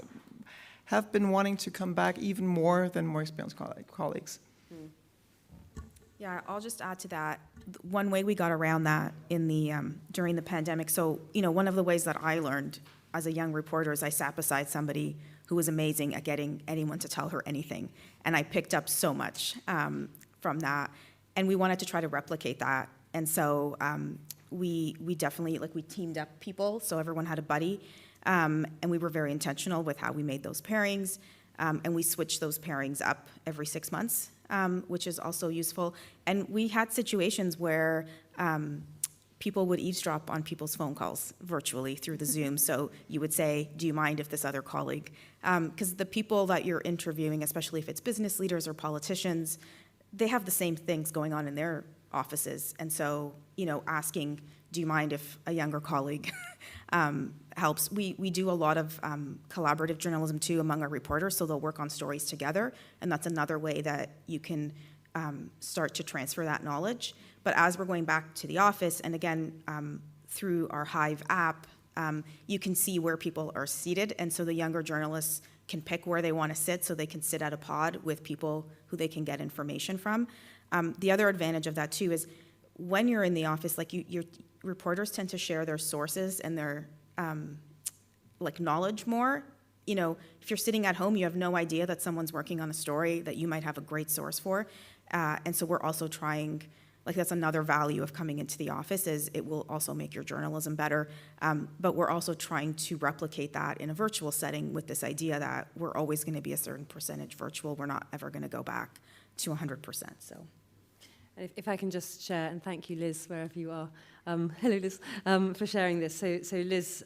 have been wanting to come back even more than more experienced colleagues. Yeah, I'll just add to that. One way we got around that in the during the pandemic. So, one of the ways that I learned as a young reporter is I sat beside somebody who was amazing at getting anyone to tell her anything, and I picked up so much from that. And we wanted to try to replicate that. And so we definitely we teamed up people, so everyone had a buddy, and we were very intentional with how we made those pairings, and we switched those pairings up every 6 months. Which is also useful. And we had situations where people would eavesdrop on people's phone calls virtually through the Zoom. So you would say, do you mind if this other colleague, because the people that you're interviewing, especially if it's business leaders or politicians, they have the same things going on in their offices. And so, asking, do you mind if a younger colleague helps? We do a lot of collaborative journalism too among our reporters, so they'll work on stories together, and that's another way that you can start to transfer that knowledge. But as we're going back to the office, and again, through our Hive app, you can see where people are seated, and so the younger journalists can pick where they want to sit, so they can sit at a pod with people who they can get information from. The other advantage of that too is when you're in the office, your reporters tend to share their sources and their knowledge more. If you're sitting at home, you have no idea that someone's working on a story that you might have a great source for. And so we're also trying, that's another value of coming into the office, is it will also make your journalism better. But we're also trying to replicate that in a virtual setting with this idea that we're always going to be a certain percentage virtual. We're not ever going to go back to 100%. So. If I can just share, and thank you, Liz, wherever you are. Hello, Liz, for sharing this. So Liz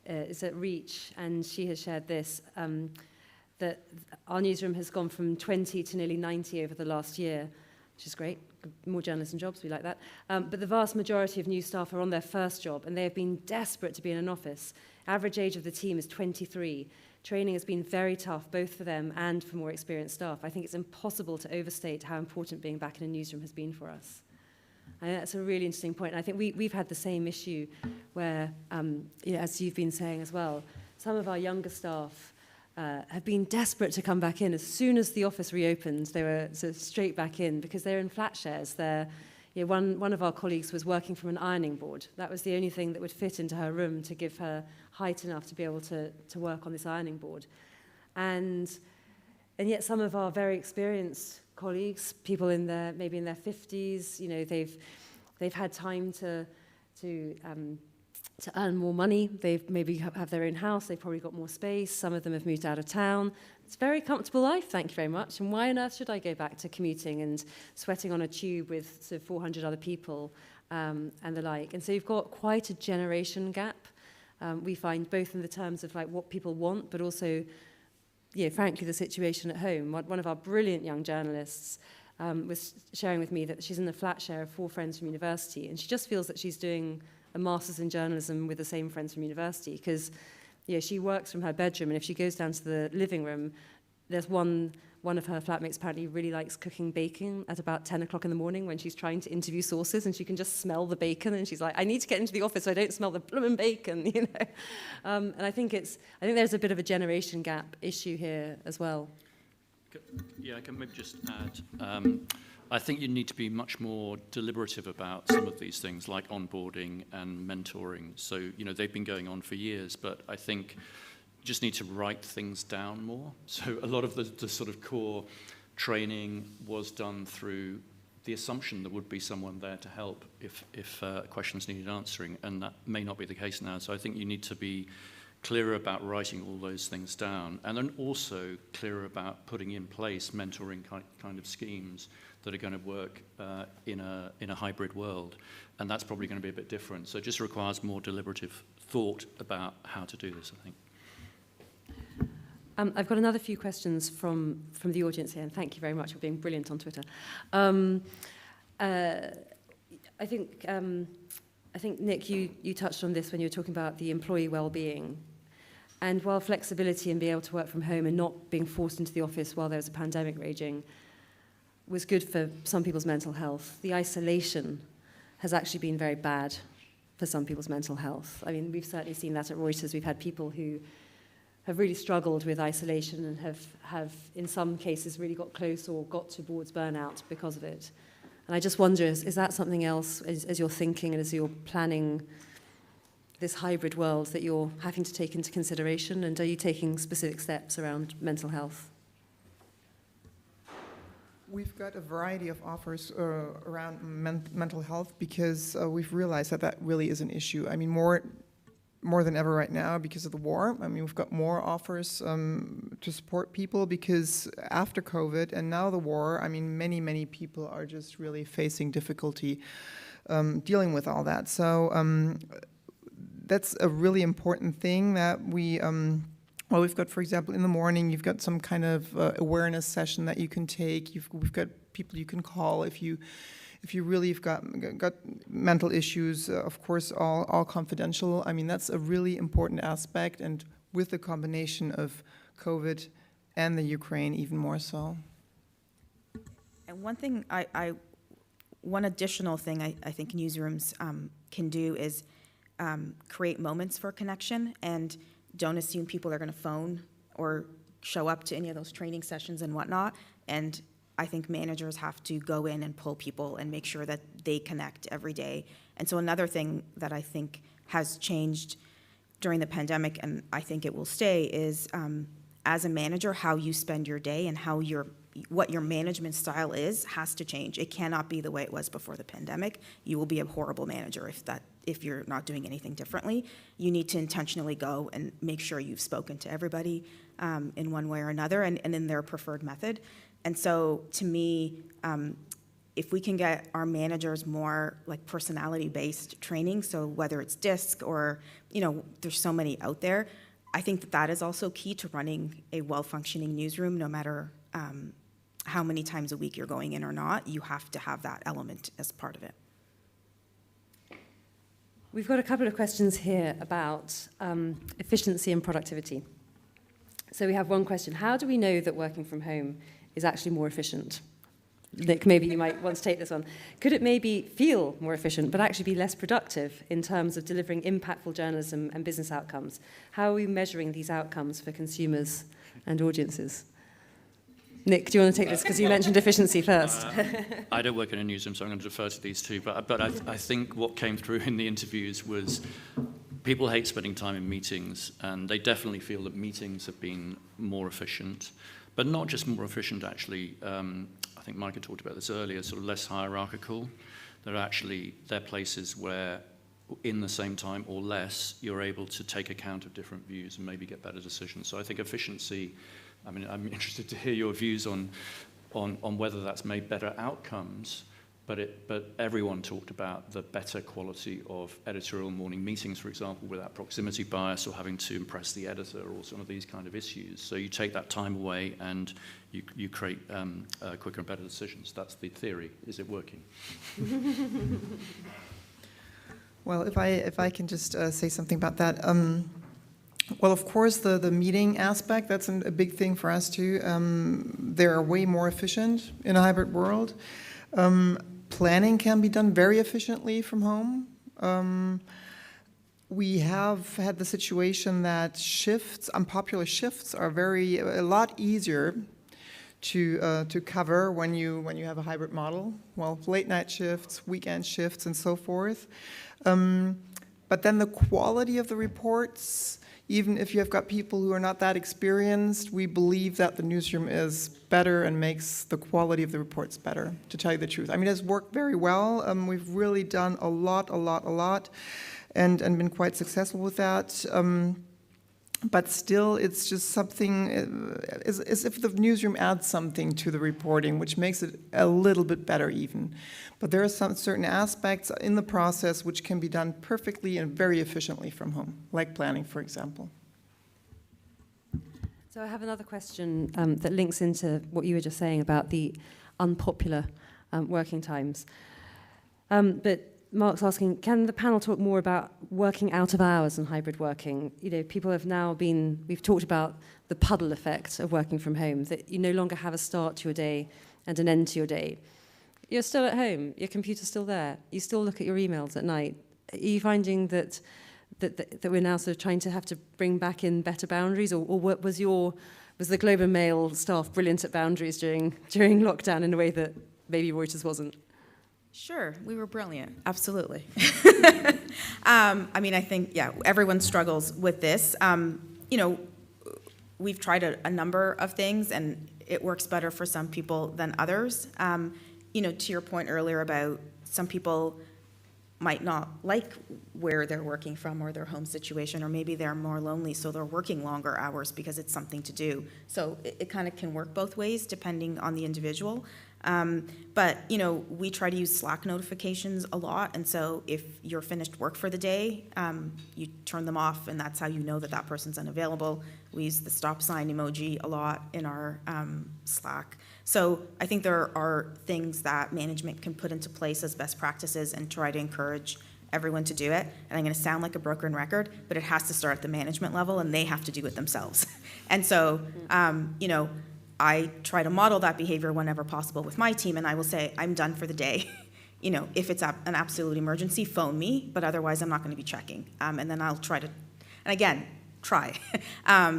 is at RISJ, and she has shared this, that our newsroom has gone from 20 to nearly 90 over the last year, which is great. More journalism jobs, we like that. But the vast majority of new staff are on their first job, and they have been desperate to be in an office. Average age of the team is 23. Training has been very tough, both for them and for more experienced staff. I think it's impossible to overstate how important being back in a newsroom has been for us. And that's a really interesting point. And I think we've had the same issue where, as you've been saying as well, some of our younger staff have been desperate to come back in. As soon as the office reopened, they were sort of straight back in because they're in flat shares. One of our colleagues was working from an ironing board. That was the only thing that would fit into her room to give her height enough to be able to work on this ironing board. And yet some of our very experienced colleagues, people maybe in their 50s, they've had time to earn more money. They've maybe have their own house. They've probably got more space. Some of them have moved out of town. It's a very comfortable life, thank you very much. And why on earth should I go back to commuting and sweating on a tube with sort of 400 other people and the like? And so you've got quite a generation gap. We find both in the terms of what people want, but also, frankly, the situation at home. One of our brilliant young journalists was sharing with me that she's in the flat share of 4 friends from university, and she just feels that she's doing a master's in journalism with the same friends from university because she works from her bedroom, and if she goes down to the living room, there's one of her flatmates apparently really likes cooking bacon at about 10 o'clock in the morning when she's trying to interview sources, and she can just smell the bacon, and she's like, I need to get into the office so I don't smell the blooming bacon, And I think there's a bit of a generation gap issue here as well. Yeah, I can maybe just add. I think you need to be much more deliberative about some of these things like onboarding and mentoring. So, they've been going on for years, but I think you just need to write things down more. So a lot of the sort of core training was done through the assumption there would be someone there to help if questions needed answering, and that may not be the case now. So I think you need to be clearer about writing all those things down, and then also clearer about putting in place mentoring kind of schemes that are going to work in a hybrid world, and that's probably going to be a bit different. So it just requires more deliberative thought about how to do this, I think. I've got another few questions from the audience here, and thank you very much for being brilliant on Twitter. I think, Nic, you touched on this when you were talking about the employee well-being. And while flexibility and being able to work from home and not being forced into the office while there was a pandemic raging was good for some people's mental health, the isolation has actually been very bad for some people's mental health. I mean, we've certainly seen that at Reuters. We've had people who have really struggled with isolation and have in some cases really got close or got towards burnout because of it. And I just wonder, is that something else as you're thinking and as you're planning this hybrid world that you're having to take into consideration? And are you taking specific steps around mental health? We've got a variety of offers around mental health because we've realized that really is an issue. I mean, more than ever right now because of the war. I mean, we've got more offers to support people because after COVID and now the war, I mean, many people are just really facing difficulty dealing with all that. So that's a really important thing that we... Well, we've got, for example, in the morning, you've got some kind of awareness session that you can take. We've got people you can call if you really have got mental issues. Of course, all confidential. I mean, that's a really important aspect, and with the combination of COVID and the Ukraine, even more so. And one thing, one additional thing I think newsrooms can do is create moments for connection and don't assume people are going to phone or show up to any of those training sessions and whatnot. And I think managers have to go in and pull people and make sure that they connect every day. And so another thing that I think has changed during the pandemic, and I think it will stay, is as a manager, how you spend your day and how what your management style has to change. It cannot be the way it was before the pandemic. You will be a horrible manager if you're not doing anything differently. You need to intentionally go and make sure you've spoken to everybody in one way or another and in their preferred method. And so to me, if we can get our managers more like personality-based training, so whether it's DISC or, there's so many out there, I think that is also key to running a well-functioning newsroom, no matter how many times a week you're going in or not. You have to have that element as part of it. We've got a couple of questions here about efficiency and productivity. So we have one question. How do we know that working from home is actually more efficient? Nic, maybe you might want to take this one. Could it maybe feel more efficient, but actually be less productive in terms of delivering impactful journalism and business outcomes? How are we measuring these outcomes for consumers and audiences? Nic, do you want to take this? Because you mentioned efficiency first. I don't work in a newsroom, so I'm going to defer to these two. But I think what came through in the interviews was people hate spending time in meetings, and they definitely feel that meetings have been more efficient. But not just more efficient, actually. I think Maike talked about this earlier, sort of less hierarchical. They're places where in the same time or less, you're able to take account of different views and maybe get better decisions. So I think efficiency, I mean, I'm interested to hear your views on whether that's made better outcomes, but everyone talked about the better quality of editorial morning meetings, for example, without proximity bias or having to impress the editor or some of these kind of issues. So you take that time away and you create quicker and better decisions. That's the theory. Is it working? Well, if I can just say something about that. Well, of course, the meeting aspect, that's a big thing for us too. They're way more efficient in a hybrid world. Planning can be done very efficiently from home. We have had the situation that unpopular shifts are a lot easier to cover when you have a hybrid model. Well, late night shifts, weekend shifts, and so forth. But then the quality of the reports, even if you have got people who are not that experienced, we believe that the newsroom is better and makes the quality of the reports better, to tell you the truth. I mean, it's worked very well. We've really done a lot, and been quite successful with that. But still, it's just something, as if the newsroom adds something to the reporting, which makes it a little bit better even. But there are some certain aspects in the process which can be done perfectly and very efficiently from home, like planning, for example. So I have another question that links into what you were just saying about the unpopular working times. But Mark's asking, can the panel talk more about working out of hours and hybrid working? You know, people have now we've talked about the puddle effect of working from home, that you no longer have a start to your day and an end to your day. You're still at home, your computer's still there, you still look at your emails at night. Are you finding that we're now sort of trying to have to bring back in better boundaries, or what was the Globe and Mail staff brilliant at boundaries during lockdown in a way that maybe Reuters wasn't? Sure, we were brilliant, absolutely. I mean, I think, yeah, everyone struggles with this. You know, we've tried a number of things, and it works better for some people than others. You know, to your point earlier about some people might not like where they're working from or their home situation, or maybe they're more lonely, so they're working longer hours because it's something to do. So it kind of can work both ways depending on the individual. But, you know, we try to use Slack notifications a lot, and so if you're finished work for the day, you turn them off, and that's how you know that that person's unavailable. We use the stop sign emoji a lot in our Slack. So I think there are things that management can put into place as best practices and try to encourage everyone to do it. And I'm going to sound like a broken record, but it has to start at the management level, and they have to do it themselves. And so, you know, I try to model that behavior whenever possible with my team, and I will say, I'm done for the day. You know, if it's an absolute emergency, phone me, but otherwise I'm not going to be checking. And then I'll try to, and again, try,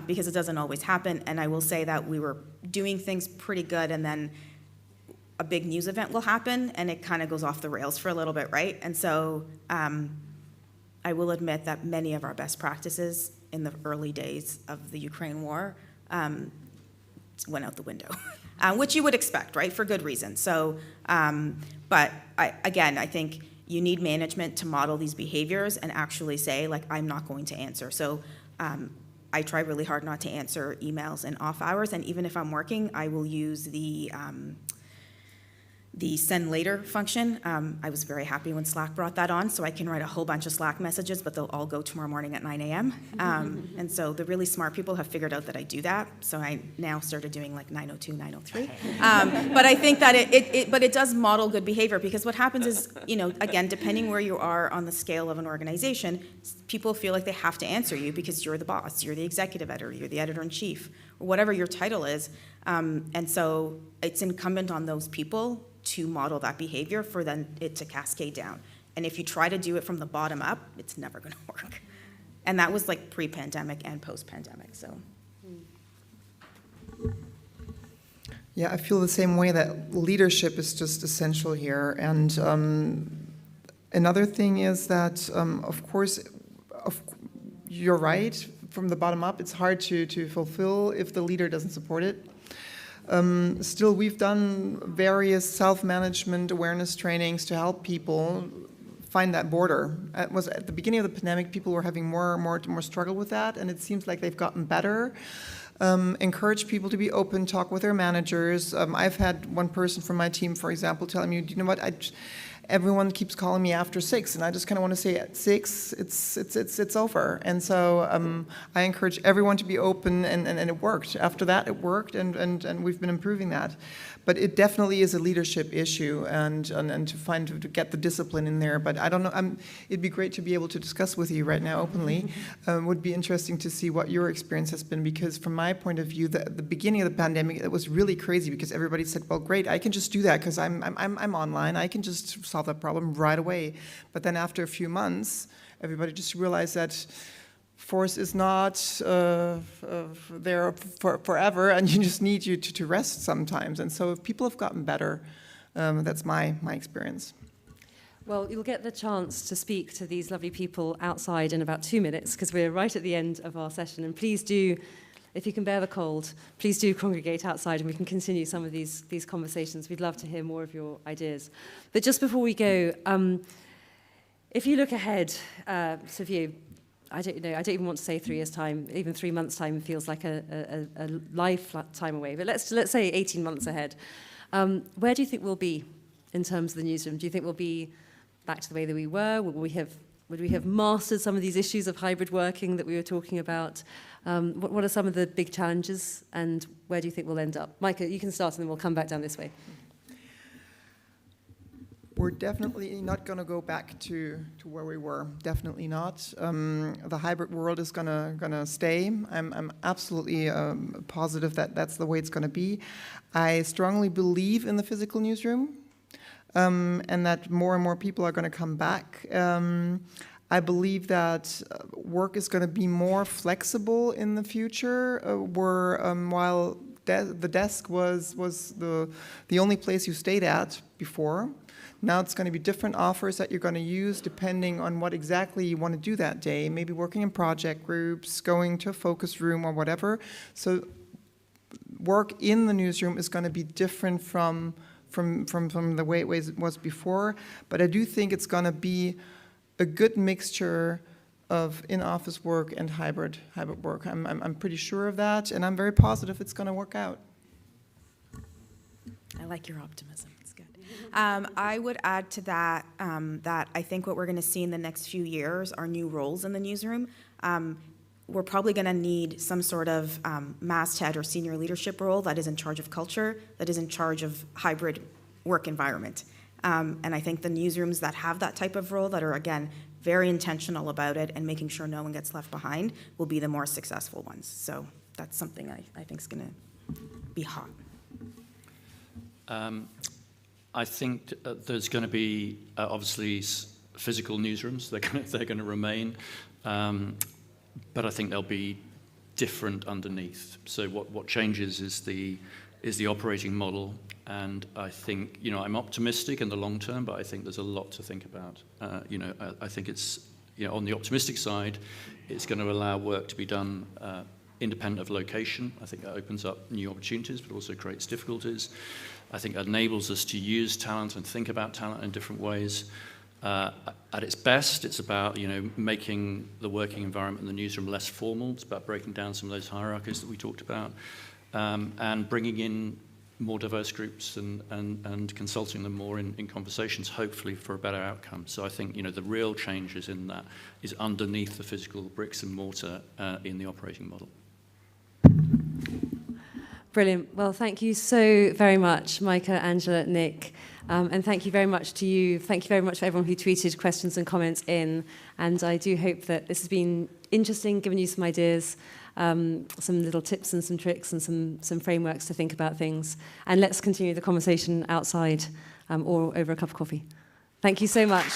because it doesn't always happen. And I will say that we were doing things pretty good, and then a big news event will happen, and it kind of goes off the rails for a little bit, right? And so I will admit that many of our best practices in the early days of the Ukraine war went out the window, which you would expect, right, for good reason. So, but I think you need management to model these behaviors and actually say, like, I'm not going to answer. So I try really hard not to answer emails in off hours, and even if I'm working, I will use the send later function. I was very happy when Slack brought that on, so I can write a whole bunch of Slack messages, but they'll all go tomorrow morning at 9 a.m. And so the really smart people have figured out that I do that, so I now started doing like 9:02, 9:03. But I think that it does model good behavior, because what happens is, you know, again, depending where you are on the scale of an organization, people feel like they have to answer you because you're the boss, you're the executive editor, you're the editor-in-chief, or whatever your title is. And so it's incumbent on those people to model that behavior for then it to cascade down. And if you try to do it from the bottom up, it's never going to work. And that was like pre-pandemic and post-pandemic, so. Yeah, I feel the same way, that leadership is just essential here. And another thing is that, of course, you're right, from the bottom up, it's hard to fulfill if the leader doesn't support it. Still, we've done various self-management awareness trainings to help people find that border. It was at the beginning of the pandemic, people were having more struggle with that, and it seems like they've gotten better. Encourage people to be open, talk with their managers. I've had one person from my team, for example, telling me, you know what, everyone keeps calling me after 6, and I just kind of want to say at 6, it's over. And so I encourage everyone to be open, and it worked. After that, it worked, and we've been improving that. But it definitely is a leadership issue, and to get the discipline in there. But I don't know. It'd be great to be able to discuss with you right now openly. Would be interesting to see what your experience has been, because from my point of view, the beginning of the pandemic, it was really crazy, because everybody said, "Well, great, I can just do that because I'm online. I can just solve that problem right away." But then after a few months, everybody just realized that force is not there forever, and you just need you to rest sometimes. And so if people have gotten better, that's my experience. Well, you'll get the chance to speak to these lovely people outside in about 2 minutes, because we're right at the end of our session. And please do, if you can bear the cold, please do congregate outside, and we can continue some of these conversations. We'd love to hear more of your ideas. But just before we go, if you look ahead, Savio, I don't even want to say 3 years' time. Even 3 months' time feels like a lifetime away. But let's say 18 months ahead. Where do you think we'll be in terms of the newsroom? Do you think we'll be back to the way that we were? Will we have would we have mastered some of these issues of hybrid working that we were talking about? What are some of the big challenges, and where do you think we'll end up? Maike, you can start and then we'll come back down this way. We're definitely not going to go back to where we were. Definitely not. The hybrid world is gonna stay. I'm absolutely positive that that's the way it's going to be. I strongly believe in the physical newsroom, and that more and more people are going to come back. I believe that work is going to be more flexible in the future, where while the desk was the only place you stayed at before, now it's going to be different offers that you're going to use depending on what exactly you want to do that day. Maybe working in project groups, going to a focus room or whatever. So work in the newsroom is going to be different from the way it was before. But I do think it's going to be a good mixture of in-office work and hybrid work. I'm pretty sure of that, and I'm very positive it's going to work out. I like your optimism. It's good. I would add to that that I think what we're going to see in the next few years are new roles in the newsroom. We're probably going to need some sort of masthead or senior leadership role that is in charge of culture, that is in charge of hybrid work environment. And I think the newsrooms that have that type of role, that are, again, very intentional about it and making sure no one gets left behind, will be the more successful ones. So that's something I think is going to be hot. I think there's going to be, obviously, physical newsrooms. They're going to remain. But I think they'll be different underneath. So what changes is the operating model. And I think, I'm optimistic in the long term, but I think there's a lot to think about. I think it's, on the optimistic side, it's going to allow work to be done independent of location. I think that opens up new opportunities, but also creates difficulties. I think it enables us to use talent and think about talent in different ways. At its best, it's about, making the working environment in the newsroom less formal. It's about breaking down some of those hierarchies that we talked about, and bringing in more diverse groups and consulting them more in conversations, hopefully for a better outcome. So I think, the real changes in that is underneath the physical bricks and mortar in the operating model. Brilliant. Well, thank you so very much, Maike, Angela, Nic. And thank you very much to you. Thank you very much for everyone who tweeted questions and comments in. And I do hope that this has been interesting, given you some ideas, some little tips and some tricks and some frameworks to think about things. And let's continue the conversation outside or over a cup of coffee. Thank you so much.